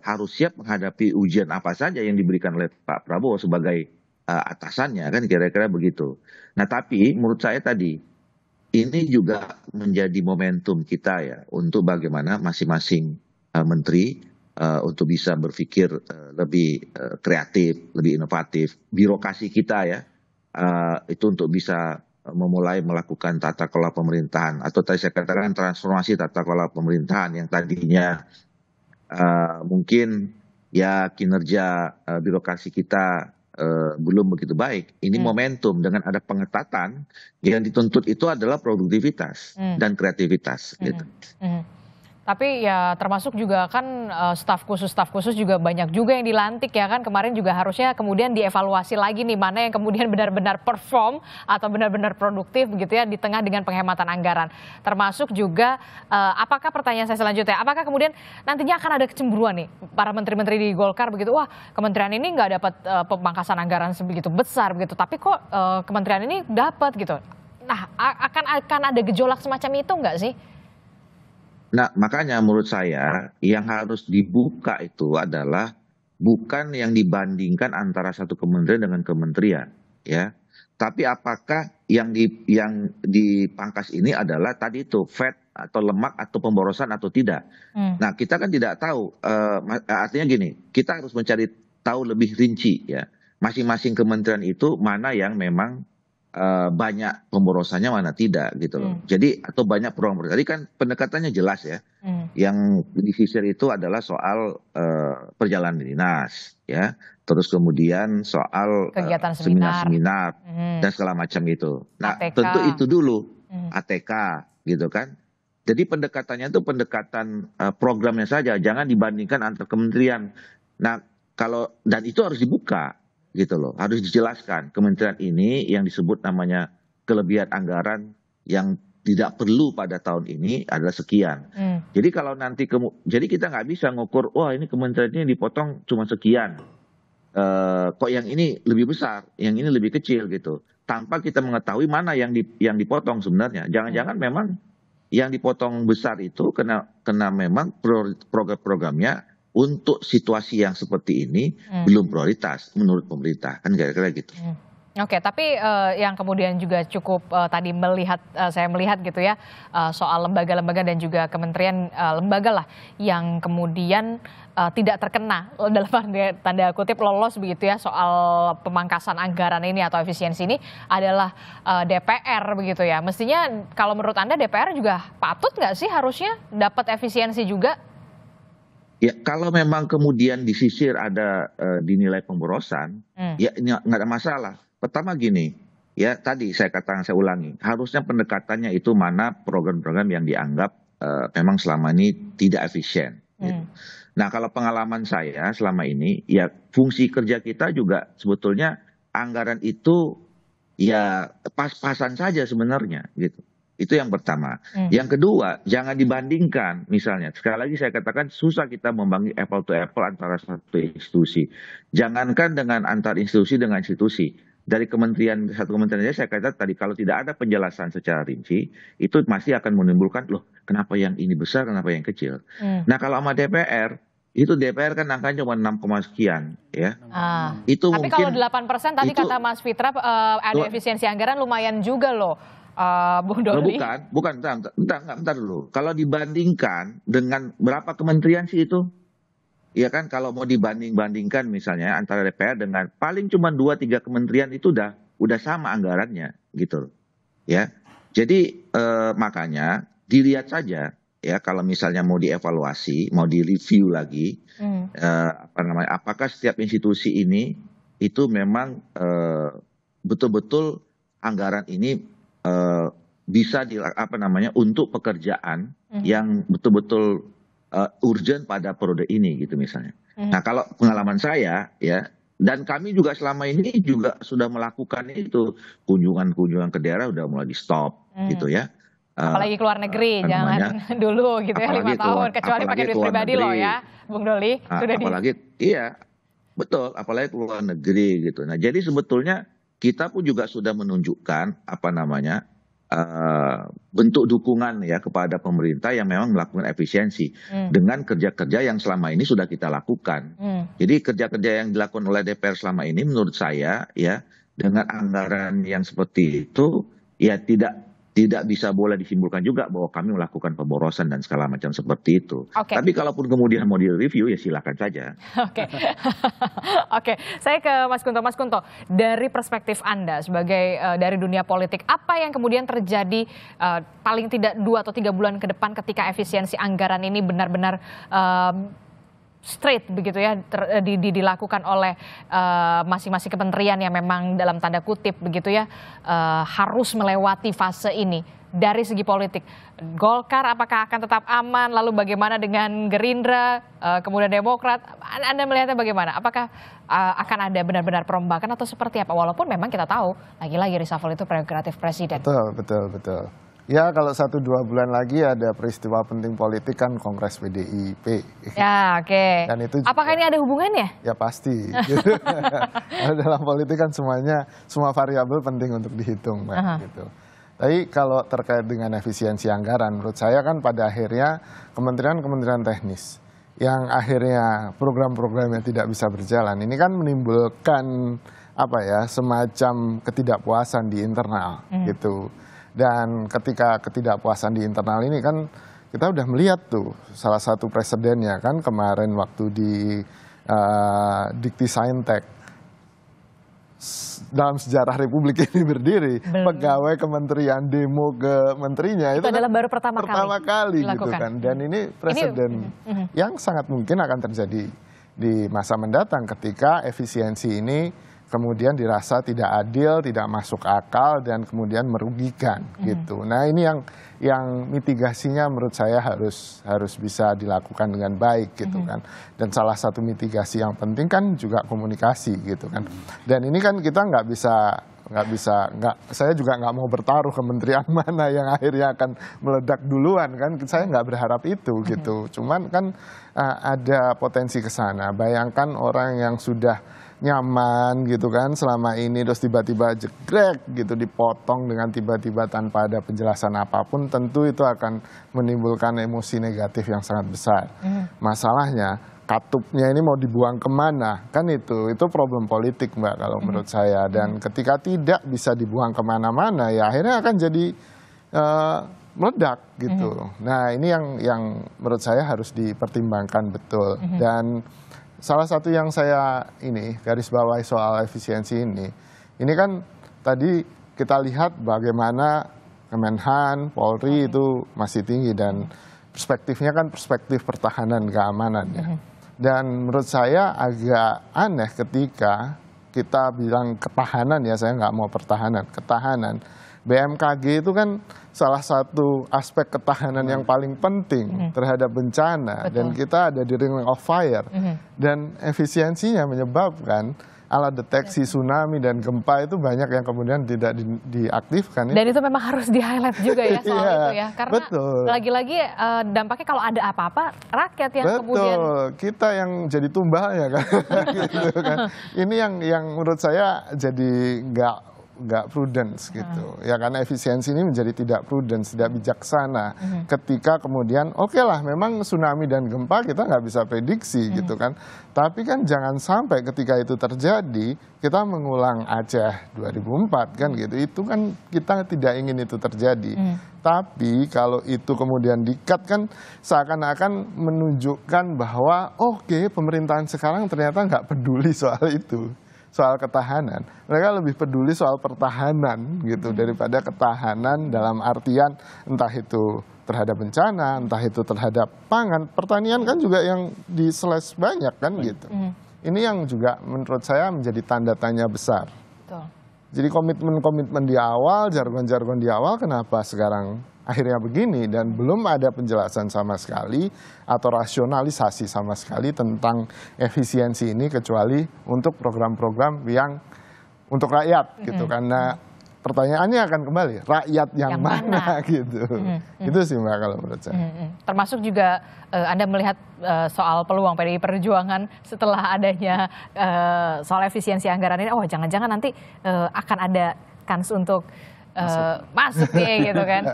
harus siap menghadapi ujian apa saja yang diberikan oleh Pak Prabowo sebagai atasannya, kan kira-kira begitu. Nah, tapi menurut saya tadi ini juga menjadi momentum kita ya untuk bagaimana masing-masing menteri untuk bisa berpikir lebih kreatif, lebih inovatif. Birokrasi kita ya itu untuk bisa memulai melakukan tata kelola pemerintahan, atau tadi saya katakan transformasi tata kelola pemerintahan yang tadinya mungkin ya kinerja birokrasi kita belum begitu baik. Ini momentum dengan ada pengetatan yang dituntut itu adalah produktivitas dan kreativitas gitu. Tapi ya termasuk juga kan staf khusus juga banyak juga yang dilantik ya kan, kemarin juga harusnya kemudian dievaluasi lagi nih mana yang kemudian benar-benar perform atau benar-benar produktif begitu ya di tengah dengan penghematan anggaran. Termasuk juga apakah pertanyaan saya selanjutnya, apakah kemudian nantinya akan ada kecemburuan nih para menteri-menteri di Golkar begitu, wah kementerian ini nggak dapat pemangkasan anggaran sebegitu besar begitu, tapi kok kementerian ini dapat gitu. Nah akan ada gejolak semacam itu nggak sih? Nah, makanya menurut saya yang harus dibuka itu adalah bukan yang dibandingkan antara satu kementerian dengan kementerian, ya. Tapi apakah yang dipangkas ini adalah tadi itu fat atau lemak atau pemborosan atau tidak. Nah, kita kan tidak tahu. Artinya gini, kita harus mencari tahu lebih rinci ya. Masing-masing kementerian itu mana yang memang banyak pemborosannya, mana tidak gitu loh. Jadi atau banyak program. Tadi kan pendekatannya jelas ya. Yang disisir itu adalah soal perjalanan dinas ya. Terus kemudian soal kegiatan seminar dan segala macam itu. Nah, ATK. Tentu itu dulu ATK gitu kan. Jadi pendekatannya itu pendekatan programnya saja, jangan dibandingkan antar kementerian. Nah, dan itu harus dibuka gitu loh, harus dijelaskan kementerian ini yang disebut namanya kelebihan anggaran yang tidak perlu pada tahun ini adalah sekian. Jadi kalau nanti jadi kita nggak bisa ngukur, wah ini kementerian ini dipotong cuma sekian, kok yang ini lebih besar, yang ini lebih kecil gitu, tanpa kita mengetahui mana yang dipotong sebenarnya. Jangan-jangan memang yang dipotong besar itu kena memang program-programnya untuk situasi yang seperti ini belum prioritas menurut pemerintah, kan kira-kira gitu. Oke, tapi yang kemudian juga cukup tadi saya melihat gitu ya soal lembaga-lembaga dan juga kementerian lembaga lah yang kemudian tidak terkena dalam tanda kutip lolos begitu ya soal pemangkasan anggaran ini atau efisiensi ini adalah DPR begitu ya. Mestinya kalau menurut Anda DPR juga patut nggak sih harusnya dapat efisiensi juga? Ya, kalau memang kemudian disisir ada dinilai pemborosan, ya nggak ada masalah. Pertama gini, ya tadi saya ulangi, harusnya pendekatannya itu mana program-program yang dianggap memang selama ini tidak efisien. Gitu. Nah, kalau pengalaman saya selama ini, ya fungsi kerja kita juga sebetulnya anggaran itu ya pas-pasan saja sebenarnya, gitu. Itu yang pertama. Yang kedua, jangan dibandingkan. Misalnya, sekali lagi saya katakan susah kita membanding apple to apple antara satu institusi. Jangankan dengan antar institusi dengan institusi. Dari satu kementerian aja saya katakan tadi, kalau tidak ada penjelasan secara rinci, itu masih akan menimbulkan, loh kenapa yang ini besar, kenapa yang kecil. Nah kalau sama DPR, itu DPR kan angkanya cuma 6, sekian ya. Itu tapi mungkin, kalau 8% tadi kata Mas Fitra ada efisiensi anggaran lumayan juga loh. Bung Doli. Bukan, bentar dulu. Kalau dibandingkan dengan berapa kementerian sih itu? Ya kan, kalau mau dibandingkan misalnya antara DPR dengan paling cuma 2-3 kementerian itu udah sama anggarannya gitu. Ya. Jadi makanya dilihat saja ya kalau misalnya mau dievaluasi, mau direview lagi apakah setiap institusi ini itu memang betul-betul anggaran ini bisa untuk pekerjaan yang betul-betul urgent pada periode ini gitu misalnya. Nah kalau pengalaman saya ya Dan kami juga selama ini juga sudah melakukan itu, kunjungan-kunjungan ke daerah udah mulai di stop gitu ya. Apalagi keluar negeri, jangan dulu gitu ya 5 tahun, kecuali pakai duit pribadi loh ya, Bung Doli. Apalagi, iya, betul, apalagi keluar negeri gitu. Nah, jadi sebetulnya kita pun juga sudah menunjukkan bentuk dukungan ya kepada pemerintah yang memang melakukan efisiensi dengan kerja-kerja yang selama ini sudah kita lakukan. Jadi kerja-kerja yang dilakukan oleh DPR selama ini menurut saya ya dengan anggaran yang seperti itu ya tidak bisa boleh disimpulkan juga bahwa kami melakukan pemborosan dan segala macam seperti itu. Tapi kalaupun kemudian mau direview ya silakan saja. Oke, saya ke Mas Kunto. Mas Kunto, dari perspektif Anda sebagai dari dunia politik, apa yang kemudian terjadi paling tidak 2 atau 3 bulan ke depan ketika efisiensi anggaran ini benar-benar straight begitu ya dilakukan oleh masing-masing kementerian yang memang dalam tanda kutip begitu ya harus melewati fase ini dari segi politik. Golkar apakah akan tetap aman? Lalu bagaimana dengan Gerindra, kemudian Demokrat? Anda melihatnya bagaimana? Apakah akan ada benar-benar perombakan atau seperti apa? Walaupun memang kita tahu lagi-lagi reshuffle itu prerogatif presiden. Betul. Ya kalau 1-2 bulan lagi ada peristiwa penting politik kan Kongres PDIP. Ya oke. Dan itu juga, apakah ini ada hubungannya? Ya pasti. Dalam politik kan semua variabel penting untuk dihitung, Mbak. Gitu. Tapi kalau terkait dengan efisiensi anggaran, menurut saya kan pada akhirnya kementerian-kementerian teknis yang akhirnya program-programnya tidak bisa berjalan, ini kan menimbulkan semacam ketidakpuasan di internal gitu. Dan ketika ketidakpuasan di internal ini kan kita udah melihat tuh salah satu presidennya kan kemarin waktu di Dikti Saintek dalam sejarah Republik ini berdiri, pegawai kementerian demo ke menterinya itu adalah baru pertama kali gitu kan. Dan ini presiden yang sangat mungkin akan terjadi di masa mendatang ketika efisiensi ini kemudian dirasa tidak adil, tidak masuk akal, dan kemudian merugikan gitu. Nah ini yang mitigasinya menurut saya harus bisa dilakukan dengan baik gitu kan. Dan salah satu mitigasi yang penting kan juga komunikasi gitu kan. Dan ini kan kita saya juga nggak mau bertaruh kementerian mana yang akhirnya akan meledak duluan kan. Saya nggak berharap itu gitu. Cuman kan ada potensi ke sana. Bayangkan orang yang sudah nyaman gitu kan selama ini terus tiba-tiba jegrek gitu dipotong dengan tiba-tiba tanpa ada penjelasan apapun, tentu itu akan menimbulkan emosi negatif yang sangat besar. Masalahnya katupnya ini mau dibuang kemana kan itu problem politik, Mbak, kalau menurut saya. Dan ketika tidak bisa dibuang kemana-mana ya akhirnya akan jadi meledak gitu. Nah ini yang menurut saya harus dipertimbangkan betul. Dan salah satu yang saya garis bawahi soal efisiensi ini kan tadi kita lihat bagaimana Kemenhan, Polri itu masih tinggi dan perspektifnya kan perspektif pertahanan keamanan ya. Dan menurut saya agak aneh ketika kita bilang ketahanan ya, saya nggak mau pertahanan, ketahanan. BMKG itu kan salah satu aspek ketahanan yang paling penting terhadap bencana. Betul. Dan kita ada di ring of fire dan efisiensinya menyebabkan alat deteksi tsunami dan gempa itu banyak yang kemudian tidak diaktifkan. Dan itu memang harus di-highlight juga ya soal itu ya. Karena lagi-lagi dampaknya kalau ada apa-apa rakyat yang kemudian. Betul, kita yang jadi tumbalnya kan. Gitu kan. Ini yang menurut saya jadi nggak prudence gitu ya, karena efisiensi ini menjadi tidak prudence, tidak bijaksana ketika kemudian lah memang tsunami dan gempa kita nggak bisa prediksi gitu kan, tapi kan jangan sampai ketika itu terjadi kita mengulang Aceh 2004 kan gitu, itu kan kita tidak ingin itu terjadi. Tapi kalau itu kemudian di-cut kan seakan-akan menunjukkan bahwa pemerintahan sekarang ternyata nggak peduli soal itu, soal ketahanan. Mereka lebih peduli soal pertahanan gitu daripada ketahanan dalam artian entah itu terhadap bencana, entah itu terhadap pangan. Pertanian kan juga yang di-slash banyak kan gitu. Ini yang juga menurut saya menjadi tanda tanya besar. Betul. Jadi komitmen-komitmen di awal, jargon-jargon di awal kenapa sekarang akhirnya begini, dan belum ada penjelasan sama sekali atau rasionalisasi sama sekali tentang efisiensi ini kecuali untuk program-program yang untuk rakyat gitu. Karena pertanyaannya akan kembali, rakyat yang mana gitu. Itu sih Mbak kalau menurut saya. Termasuk juga Anda melihat soal peluang PDI Perjuangan setelah adanya soal efisiensi anggaran ini, oh jangan-jangan nanti akan ada kans untuk masuk nih gitu kan.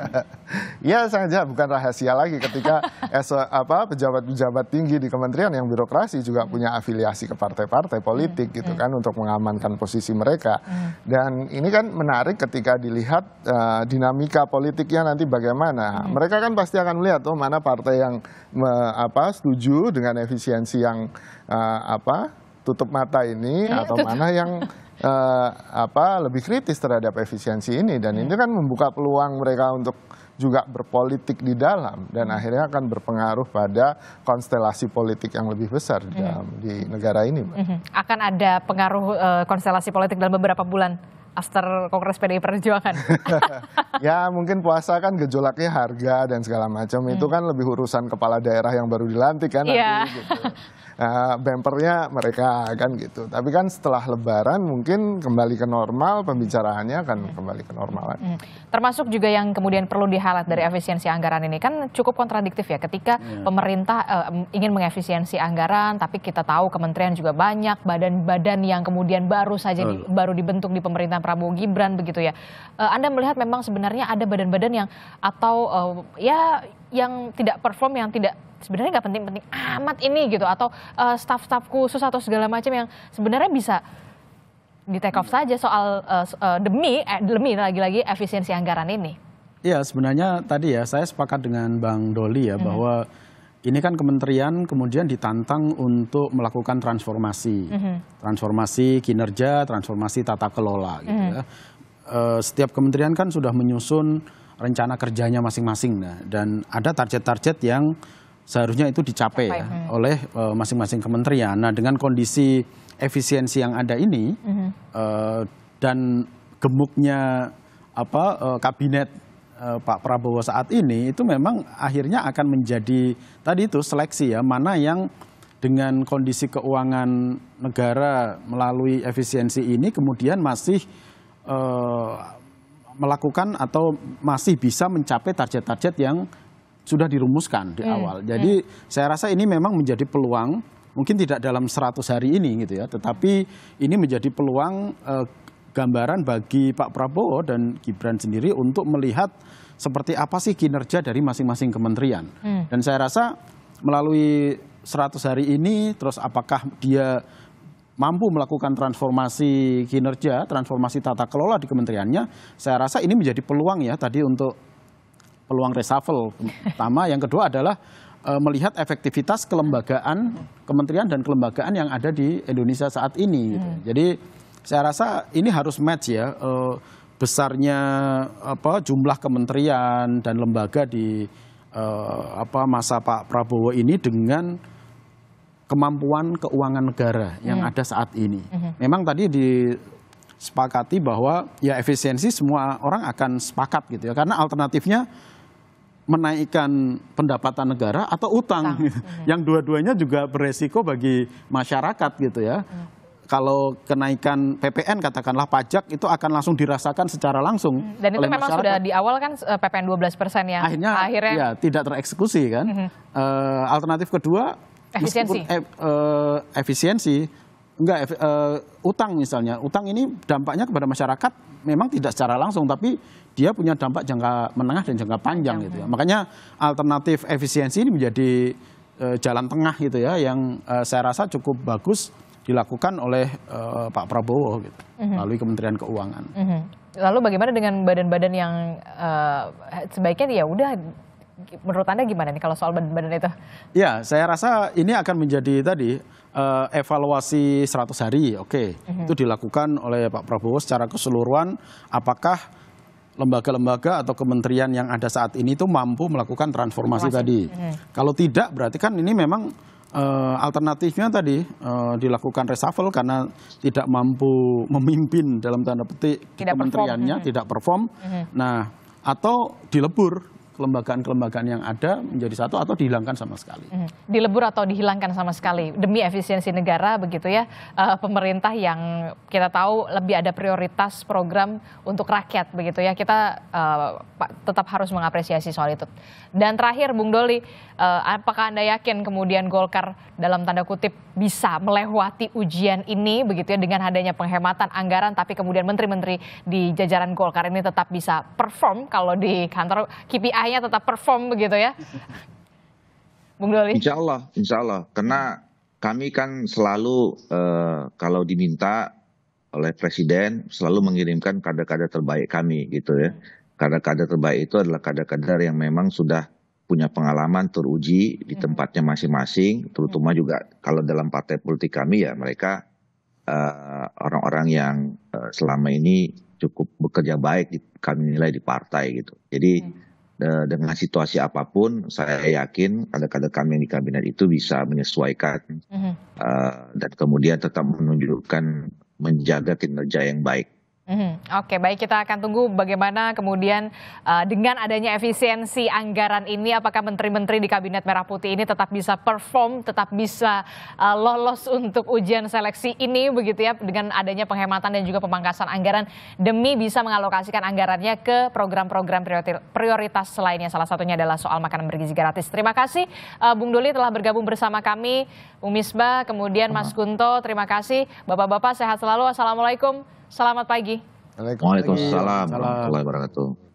Ya sengaja, bukan rahasia lagi ketika pejabat-pejabat tinggi di kementerian yang birokrasi juga punya afiliasi ke partai-partai politik gitu kan untuk mengamankan posisi mereka. Dan ini kan menarik ketika dilihat dinamika politiknya nanti bagaimana. Mereka kan pasti akan melihat mana partai yang setuju dengan efisiensi yang tutup mata ini atau mana yang lebih kritis terhadap efisiensi ini, dan ini kan membuka peluang mereka untuk juga berpolitik di dalam dan akhirnya akan berpengaruh pada konstelasi politik yang lebih besar di negara ini. Akan ada pengaruh konstelasi politik dalam beberapa bulan after Kongres PDI Perjuangan. Ya mungkin puasa kan gejolaknya harga dan segala macam, itu kan lebih urusan kepala daerah yang baru dilantik kan nanti gitu. Bempernya mereka kan gitu. Tapi kan setelah Lebaran mungkin kembali ke normal, pembicaraannya akan kembali ke normal. Termasuk juga yang kemudian perlu di-highlight dari efisiensi anggaran ini kan cukup kontradiktif ya, ketika pemerintah ingin mengefisiensi anggaran, tapi kita tahu kementerian juga banyak, badan-badan yang kemudian baru saja baru dibentuk di pemerintahan Prabowo Gibran begitu ya. Anda melihat memang sebenarnya ada badan-badan yang atau yang tidak perform, yang tidak sebenarnya nggak penting-penting amat ini gitu, atau staf-staf khusus atau segala macam yang sebenarnya bisa di take off saja soal demi lagi-lagi efisiensi anggaran ini. Iya, sebenarnya tadi ya saya sepakat dengan Bang Doli ya bahwa ini kan kementerian kemudian ditantang untuk melakukan transformasi, transformasi kinerja, transformasi tata kelola gitu ya. Setiap kementerian kan sudah menyusun rencana kerjanya masing-masing, dan ada target-target yang seharusnya itu dicapai oleh masing-masing kementerian. Nah, dengan kondisi efisiensi yang ada ini dan gemuknya kabinet Pak Prabowo saat ini, itu memang akhirnya akan menjadi tadi itu seleksi ya, mana yang dengan kondisi keuangan negara melalui efisiensi ini kemudian masih melakukan atau masih bisa mencapai target-target yang sudah dirumuskan di awal. Jadi saya rasa ini memang menjadi peluang, mungkin tidak dalam 100 hari ini gitu ya, tetapi ini menjadi peluang gambaran bagi Pak Prabowo dan Gibran sendiri untuk melihat seperti apa sih kinerja dari masing-masing kementerian. Dan saya rasa melalui 100 hari ini, terus apakah dia mampu melakukan transformasi kinerja, transformasi tata kelola di kementeriannya, saya rasa ini menjadi peluang ya tadi untuk peluang reshuffle pertama. Yang kedua adalah melihat efektivitas kelembagaan kementerian dan kelembagaan yang ada di Indonesia saat ini. Gitu. Jadi saya rasa ini harus match ya besarnya jumlah kementerian dan lembaga di masa Pak Prabowo ini dengan kemampuan keuangan negara yang ada saat ini. Memang tadi disepakati bahwa ya efisiensi semua orang akan sepakat gitu ya, karena alternatifnya menaikkan pendapatan negara atau utang, yang dua-duanya juga beresiko bagi masyarakat gitu ya. Kalau kenaikan PPN katakanlah pajak itu akan langsung dirasakan secara langsung. Dan itu memang masyarakat. Sudah di awal kan PPN 12% yang akhirnya ya, tidak tereksekusi kan. Alternatif kedua efisiensi enggak utang misalnya. Utang ini dampaknya kepada masyarakat memang tidak secara langsung, tapi dia punya dampak jangka menengah dan jangka panjang gitu ya. Makanya alternatif efisiensi ini menjadi jalan tengah gitu ya, yang saya rasa cukup bagus dilakukan oleh Pak Prabowo gitu, melalui Kementerian Keuangan. Lalu bagaimana dengan badan-badan yang sebaiknya ya udah, menurut Anda gimana nih kalau soal badan-badan itu? Ya, saya rasa ini akan menjadi tadi evaluasi 100 hari, itu dilakukan oleh Pak Prabowo secara keseluruhan, apakah lembaga-lembaga atau kementerian yang ada saat ini itu mampu melakukan transformasi tadi. Kalau tidak, berarti kan ini memang alternatifnya tadi dilakukan reshuffle karena tidak mampu memimpin dalam tanda petik kementeriannya, tidak perform. Nah, atau dilebur kelembagaan-kelembagaan yang ada menjadi satu atau dihilangkan sama sekali. Dilebur atau dihilangkan sama sekali demi efisiensi negara begitu ya. Pemerintah yang kita tahu lebih ada prioritas program untuk rakyat begitu ya. Kita tetap harus mengapresiasi soal itu. Dan terakhir Bung Doli, apakah Anda yakin kemudian Golkar dalam tanda kutip bisa melewati ujian ini begitu ya dengan adanya penghematan anggaran, tapi kemudian menteri-menteri di jajaran Golkar ini tetap bisa perform, kalau di kantor KPI-nya tetap perform begitu ya? Bung Doli? Insya Allah. Karena kami kan selalu kalau diminta oleh Presiden selalu mengirimkan kader-kader terbaik kami gitu ya. Kader-kader terbaik itu adalah kader-kader yang memang sudah punya pengalaman teruji di tempatnya masing-masing, terutama juga kalau dalam partai politik kami ya mereka orang-orang yang selama ini cukup bekerja baik kami nilai di partai gitu. Jadi dengan situasi apapun saya yakin kader-kader kami di kabinet itu bisa menyesuaikan dan kemudian tetap menunjukkan menjaga kinerja yang baik. Oke, baik, kita akan tunggu bagaimana kemudian dengan adanya efisiensi anggaran ini, apakah menteri-menteri di Kabinet Merah Putih ini tetap bisa perform, tetap bisa lolos untuk ujian seleksi ini begitu ya, dengan adanya penghematan dan juga pemangkasan anggaran demi bisa mengalokasikan anggarannya ke program-program prioritas lainnya. Salah satunya adalah soal makanan bergizi gratis. Terima kasih Bung Doli telah bergabung bersama kami, Bung Misbah, kemudian Mas Kunto, terima kasih. Bapak-bapak sehat selalu, assalamualaikum. Selamat pagi. Waalaikumsalam warahmatullahi wabarakatuh.